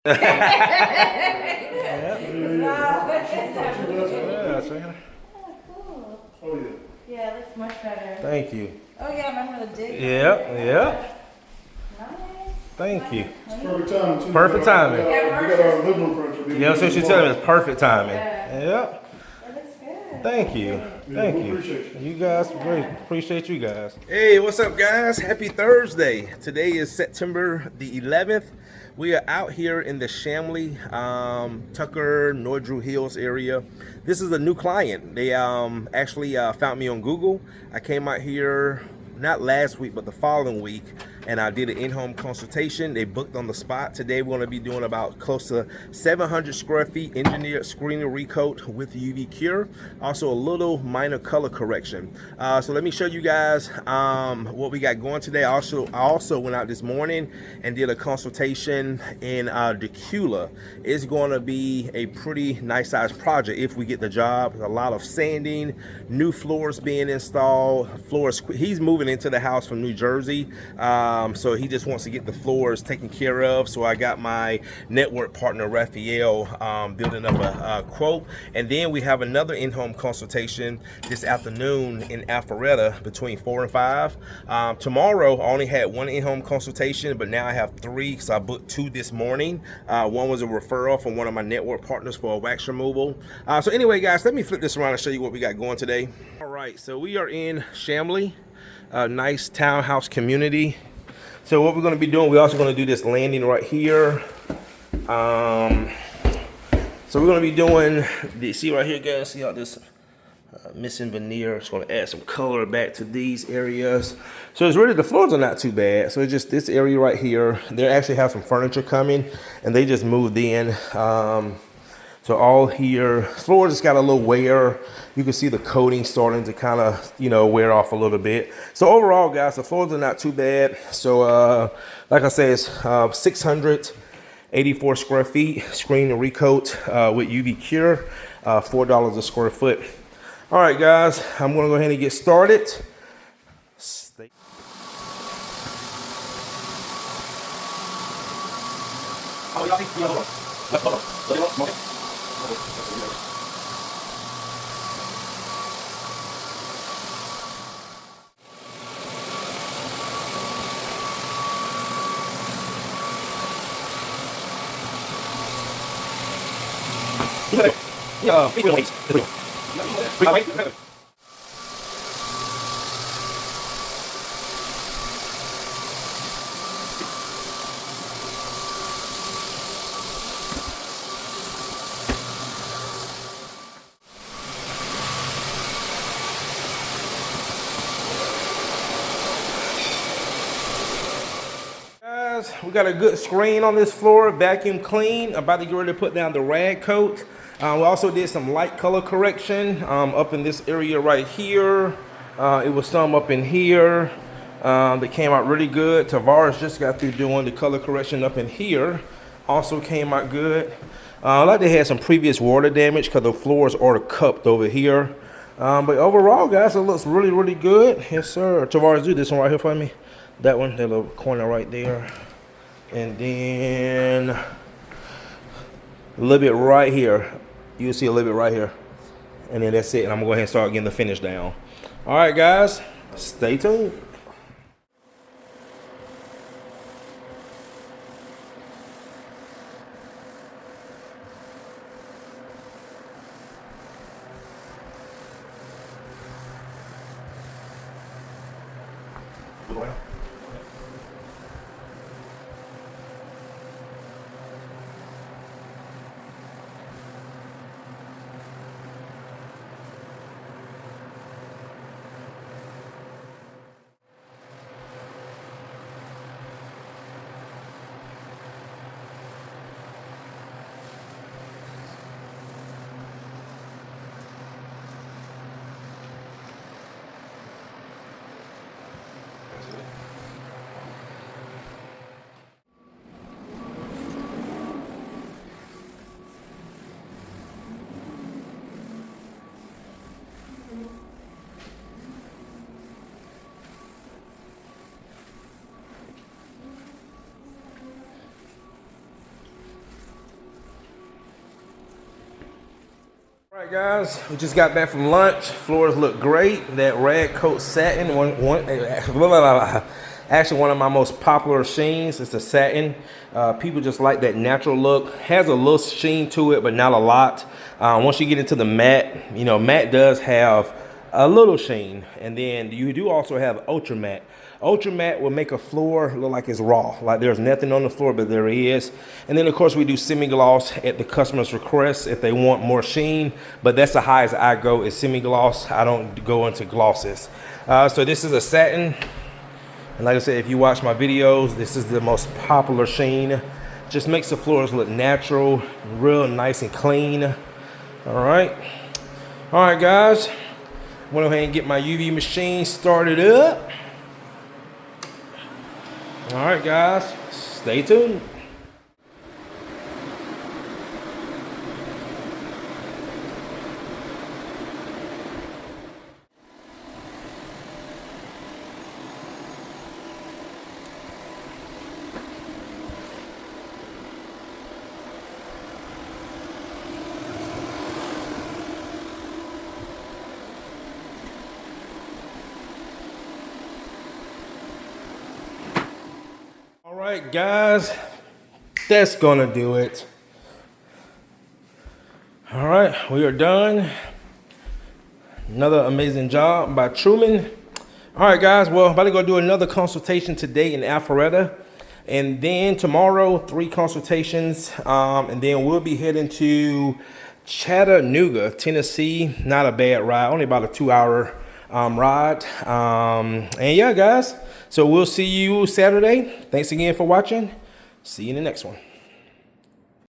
Yeah. Cool. Oh yeah. Yeah, it looks much better. Thank you. Oh yeah, remember the dig? Yeah. Nice. Thank you. Perfect timing too. Perfect timing. We got our living room furniture. Yeah, so she's telling me it's perfect timing. Yeah. That looks good. Thank you. Thank we you. appreciate you. You guys, great. Appreciate you guys. Hey, what's up, guys? Happy Thursday. Today is September the 11th. We are out here in the Shamley, Tucker, North Drew Hills area. This is a new client. They actually found me on Google. I came out here not last week, but the following week, and I did an in-home consultation. They booked on the spot. Today we're going to be doing about close to 700 square feet engineered screening recoat with UV cure. Also a little minor color correction. So let me show you guys what we got going today. I also went out this morning and did a consultation in Decula. It's going to be a pretty nice size project if we get the job. A lot of sanding, new floors being installed. Floors. He's moving into the house from New Jersey. So he just wants to get the floors taken care of. So I got my network partner Raphael building up a quote, and then we have another in-home consultation this afternoon in Alpharetta between 4 and 5. Tomorrow I only had one in-home consultation, but now I have 3 because I booked 2 this morning. One was a referral from one of my network partners for a wax removal. So anyway, guys, let me flip this around and show you what we got going today. All right, so we are in Shamley, a nice townhouse community. So what we're going to be doing, we're also going to do this landing right here. So we're going to be doing, see right here, guys, see how this missing veneer. It's going to add some color back to these areas. So it's really, the floors are not too bad. So it's just this area right here. They actually have some furniture coming, and they just moved in. So all here, floor just got a little wear. You can see the coating starting to kind of, wear off a little bit. So overall, guys, the floors are not too bad. So like I said, it's 684 square feet, screen and recoat with UV cure, $4 a square foot. All right, guys, I'm gonna go ahead and get started. We got a good screen on this floor, vacuum clean. About to get ready to put down the RadCoat. We also did some light color correction up in this area right here. It was some up in here that came out really good. Tavares just got through doing the color correction up in here. Also came out good. Like they had some previous water damage because the floors are cupped over here. But overall, guys, it looks really, really good. Yes, sir. Tavares, do this one right here for me. That one, that little corner right there. And then a little bit right here. You'll see a little bit right here. And then that's it. And I'm going to go ahead and start getting the finish down. All right, guys, stay tuned. All right, guys, we just got back from lunch. Floors look great. That RadCoat satin, actually one of my most popular sheens. It's the satin. People just like that natural look. Has a little sheen to it, but not a lot. Once you get into the matte, you know, matte does have a little sheen, and then you do also have ultra matte. Ultra matte will make a floor look like it's raw, like there's nothing on the floor, but there is. And then of course we do semi-gloss at the customer's request if they want more sheen, but that's the highest I go is semi-gloss. I don't go into glosses. So this is a satin, and like I said, if you watch my videos, this is the most popular sheen. Just makes the floors look natural, real nice and clean. All right, guys, I'm gonna go ahead and get my UV machine started up. All right, guys, stay tuned. All right, guys, that's gonna do it. All right, we are done. Another amazing job by Truman. All right, guys, well, I'm about to go do another consultation today in Alpharetta, and then tomorrow 3 consultations, and then we'll be heading to Chattanooga, Tennessee. Not a bad ride, only about a 2-hour ride. And yeah, guys, so we'll see you Saturday. Thanks again for watching. See you in the next one.